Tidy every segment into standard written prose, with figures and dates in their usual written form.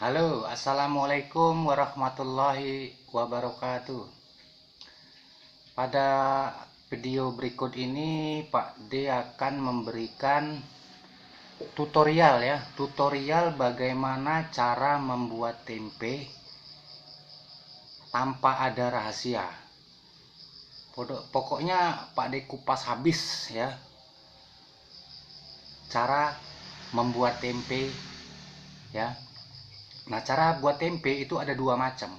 Halo, assalamualaikum warahmatullahi wabarakatuh. Pada video berikut ini Pak D akan memberikan tutorial bagaimana cara membuat tempe tanpa ada rahasia. Pokoknya Pak D kupas habis ya cara membuat tempe ya. Nah, cara buat tempe itu ada dua macam.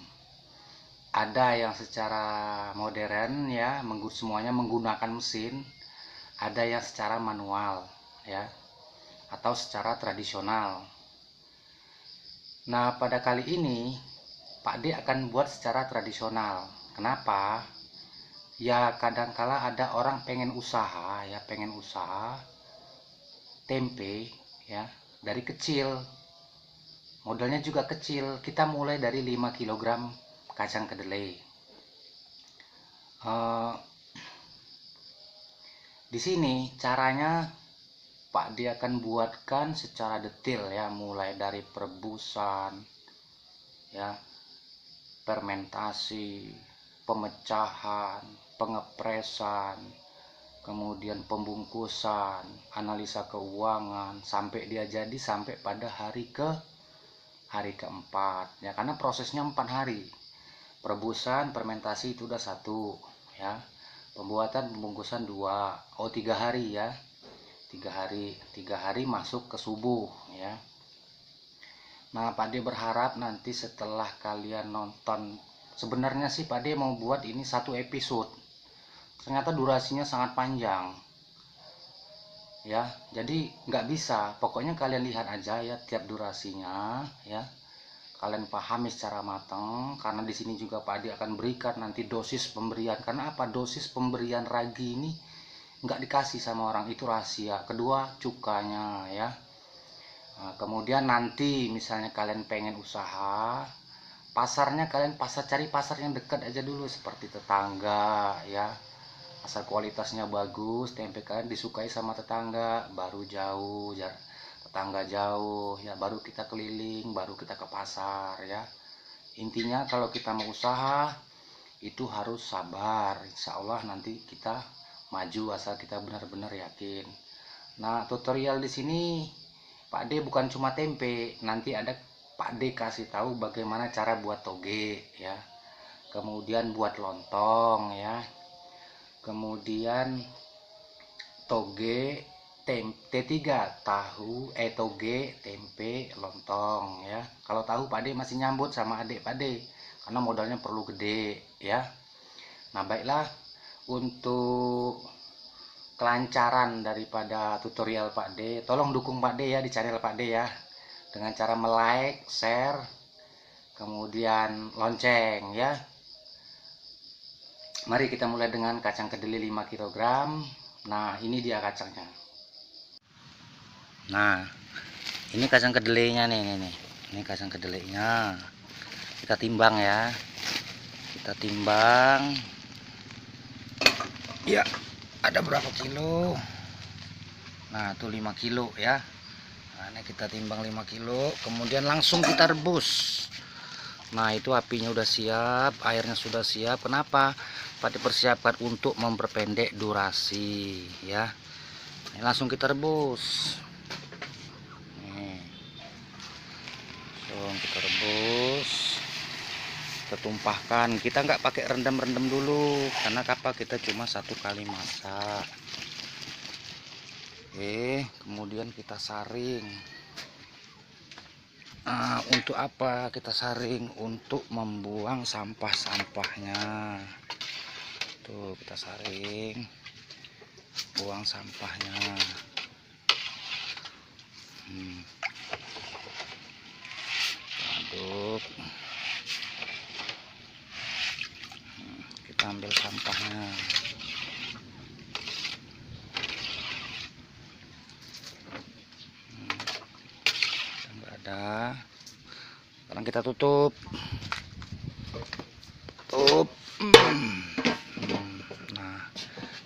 Ada yang secara modern ya, semuanya menggunakan mesin. Ada yang secara manual ya, atau secara tradisional. Nah, pada kali ini Pak D akan buat secara tradisional. Kenapa? Ya, kadangkala ada orang pengen usaha tempe ya dari kecil. Modalnya juga kecil, kita mulai dari 5 kg kacang kedelai. Di sini caranya Pak D akan buatkan secara detail ya, mulai dari perebusan, ya, fermentasi, pemecahan, pengepresan, kemudian pembungkusan, analisa keuangan, sampai dia jadi sampai pada hari keempat ya, karena prosesnya 4 hari. Perebusan, fermentasi itu udah 1 ya, pembuatan pembungkusan 3 hari ya, 3 hari masuk ke subuh ya. Nah, Pak D berharap nanti setelah kalian nonton, sebenarnya sih Pak D mau buat ini 1 episode, ternyata durasinya sangat panjang ya, jadi nggak bisa. Pokoknya kalian lihat aja ya tiap durasinya ya, kalian pahami secara matang, karena di sini juga Pak Adi akan berikan nanti dosis pemberian. Karena apa? Dosis pemberian ragi ini nggak dikasih sama orang, itu rahasia. Kedua, cukanya ya. Nah, kemudian nanti misalnya kalian pengen usaha, pasarnya kalian cari pasar yang dekat aja dulu, seperti tetangga ya, asal kualitasnya bagus, tempe kalian disukai sama tetangga, baru tetangga jauh ya, baru kita keliling, baru kita ke pasar ya. Intinya kalau kita mau usaha itu harus sabar, insya Allah nanti kita maju asal kita benar-benar yakin. Nah, tutorial di sini Pak D bukan cuma tempe, nanti ada Pak D kasih tahu bagaimana cara buat toge ya, kemudian buat lontong ya, kemudian toge T3, toge, tempe, lontong ya. Kalau tahu Pak D masih nyambut sama adik Pak D, karena modalnya perlu gede ya. Nah, baiklah, untuk kelancaran daripada tutorial Pak D, tolong dukung Pak D ya di channel Pak D ya, dengan cara like, share, kemudian lonceng ya. Mari kita mulai dengan kacang kedelai 5 kg. Nah, ini dia kacangnya. Nah, ini kacang kedelainya nih. Ini kacang kedelainya. Kita timbang ya. Kita timbang. Ya, ada berapa kilo? Nah, tuh 5 kilo ya. Nah, ini kita timbang 5 kilo, kemudian langsung kita rebus. Nah, itu apinya udah siap, airnya sudah siap. Kenapa? Pak dipersiapkan untuk memperpendek durasi ya. Ini langsung kita rebus. Nih, langsung kita rebus, kita tumpahkan. Kita nggak pakai rendam dulu, karena apa? Kita cuma 1 kali masak. Oke, kemudian kita saring. Nah, untuk apa kita saring? Untuk membuang sampah-sampahnya. Tuh, kita saring, buang sampahnya. kita ambil sampahnya. Nggak ada. Sekarang kita tutup. Nah,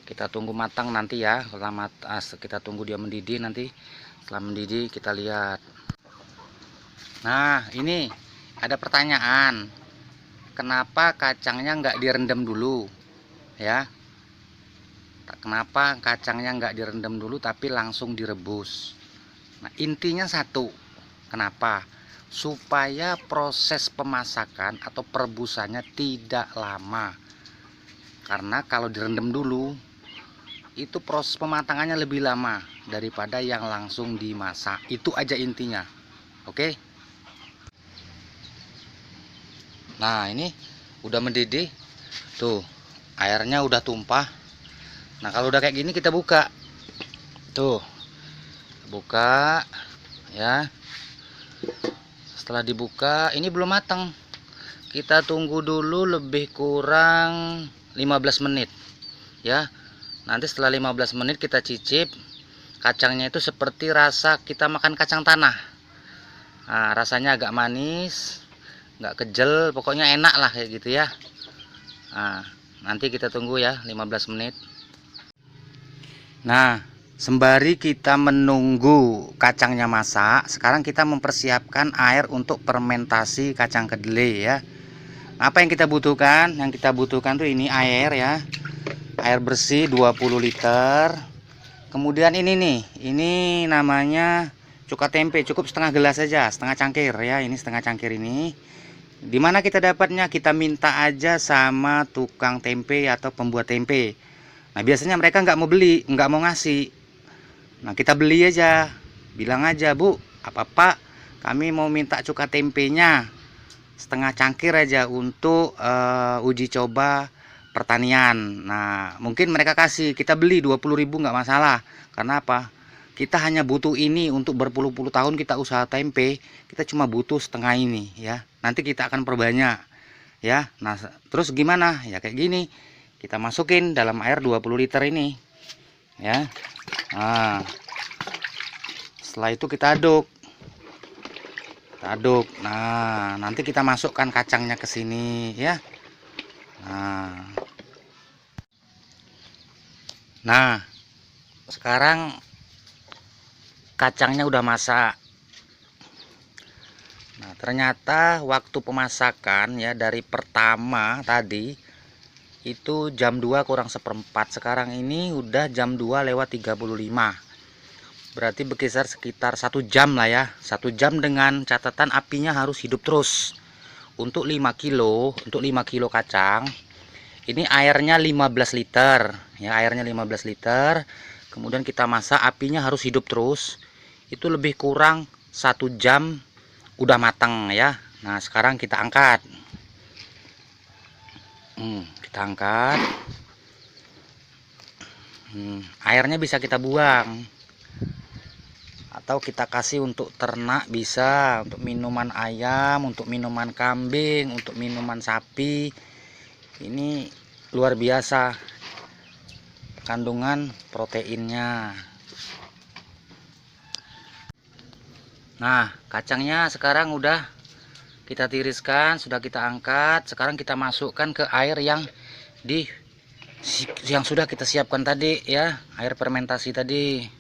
kita tunggu matang nanti ya. Setelah kita tunggu dia mendidih nanti. Setelah mendidih kita lihat. Nah, ini ada pertanyaan. Kenapa kacangnya nggak direndam dulu? Ya. Kenapa kacangnya nggak direndam dulu tapi langsung direbus? Nah, intinya satu. Kenapa? Supaya proses pemasakan atau perebusannya tidak lama. Karena kalau direndam dulu itu proses pematangannya lebih lama daripada yang langsung dimasak. Itu aja intinya. Oke. Nah, ini udah mendidih. Tuh, airnya udah tumpah. Nah, kalau udah kayak gini kita buka. Tuh. Buka ya. Setelah dibuka, ini belum matang. Kita tunggu dulu lebih kurang 15 menit. Ya. Nanti setelah 15 menit kita cicip. Kacangnya itu seperti rasa kita makan kacang tanah. Nah, rasanya agak manis, nggak kejel, pokoknya enak lah kayak gitu ya. Nah, nanti kita tunggu ya 15 menit. Nah, sembari kita menunggu kacangnya masak, sekarang kita mempersiapkan air untuk fermentasi kacang kedelai ya. Apa yang kita butuhkan? Yang kita butuhkan tuh ini air ya. Air bersih 20 liter. Kemudian ini nih, ini namanya cuka tempe, cukup setengah gelas saja, setengah cangkir ya. Ini setengah cangkir ini. Dimana kita dapatnya? Kita minta aja sama tukang tempe atau pembuat tempe. Nah, biasanya mereka nggak mau beli, nggak mau ngasih. Nah, kita beli aja, bilang aja, Bu, apa Pak, kami mau minta cuka tempenya setengah cangkir aja untuk uji coba pertanian. Nah, mungkin mereka kasih, kita beli 20.000 nggak masalah. Karena apa? Kita hanya butuh ini untuk berpuluh-puluh tahun kita usaha tempe, kita cuma butuh setengah ini ya. Nanti kita akan perbanyak ya. Nah, terus gimana? Ya kayak gini. Kita masukin dalam air 20 liter ini ya. Nah, setelah itu kita aduk. Nah, nanti kita masukkan kacangnya ke sini ya. Nah, sekarang kacangnya udah masak. Nah, ternyata waktu pemasakan ya dari pertama tadi itu jam 2 kurang seperempat. Sekarang ini udah jam 2 lewat 35. Berarti berkisar sekitar 1 jam lah ya. 1 jam dengan catatan apinya harus hidup terus. Untuk 5 kilo, untuk 5 kilo kacang, ini airnya 15 liter. Ya, airnya 15 liter. Kemudian kita masak, apinya harus hidup terus. Itu lebih kurang 1 jam udah matang ya. Nah, sekarang kita angkat. Kita angkat. Airnya bisa kita buang atau kita kasih untuk ternak, bisa untuk minuman ayam, untuk minuman kambing, untuk minuman sapi. Ini luar biasa kandungan proteinnya. Nah, kacangnya sekarang udah kita tiriskan, sudah kita angkat. Sekarang kita masukkan ke air yang sudah kita siapkan tadi ya, air fermentasi tadi.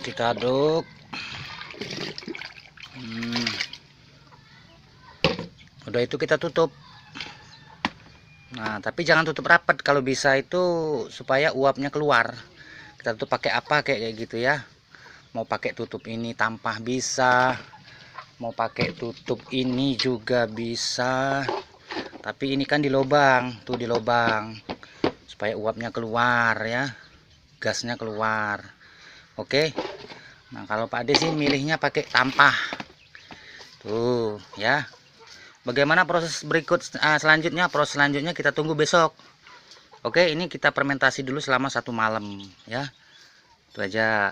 Kita aduk. Udah itu kita tutup. Nah, tapi jangan tutup rapat, kalau bisa itu supaya uapnya keluar. Kita tutup pakai apa kayak gitu ya. Mau pakai tutup ini tampah bisa, Mau pakai tutup ini juga bisa, tapi ini kan di lubang tuh, di lubang supaya uapnya keluar ya, gasnya keluar. Oke, nah kalau Pak Ade sih milihnya pakai tampah tuh ya. Bagaimana proses berikut selanjutnya? Proses selanjutnya kita tunggu besok. Oke, ini kita fermentasi dulu selama 1 malam ya, itu aja.